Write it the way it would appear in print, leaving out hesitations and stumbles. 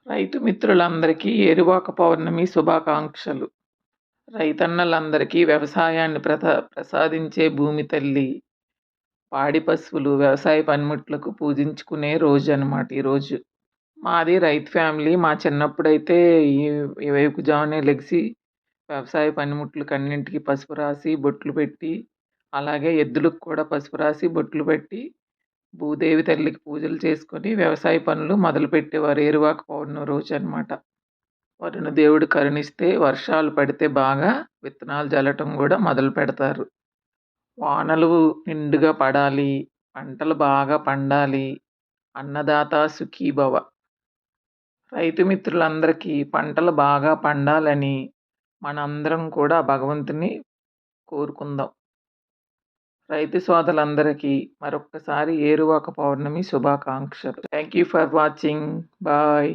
రైతు మిత్రులందరికీ ఏరువాక పౌర్ణమి శుభాకాంక్షలు. రైతన్నలందరికీ వ్యవసాయాన్ని ప్రసాదించే భూమి తల్లి, పాడి పశువులు, వ్యవసాయ పనిముట్లకు పూజించుకునే రోజనమాట ఈరోజు. మాది రైతు ఫ్యామిలీ. మా చిన్నప్పుడైతే ఈ ఈ వేకువజామునే లెగిసి వ్యవసాయ పనిముట్లకన్నింటికి పసుపు రాసి, బొట్లు పెట్టి, అలాగే ఎద్దులకు కూడా పసుపు రాసి, బొట్లు పెట్టి, భూదేవి తల్లికి పూజలు చేసుకొని వ్యవసాయ పనులు మొదలుపెట్టేవారు ఏరువాక పౌర్ణమి రోజనమాట. వరుణ దేవుడు కరుణిస్తే వర్షాలు పడితే బాగా విత్తనాలు జల్లటం గూడా మొదలుపెడతారు. వానలు నిండుగా పడాలి, పంటలు బాగా పండాలి. అన్నదాత సుఖీభవ. రైతు మిత్రులందరికీ పంటలు బాగా పండాలని మనందరం కూడా భగవంతుని కోరుకుందాం. రైతు సోదరులందరికీ మరొక్కసారి ఏరువాక పౌర్ణమి శుభాకాంక్షలు. Thank you for watching. Bye.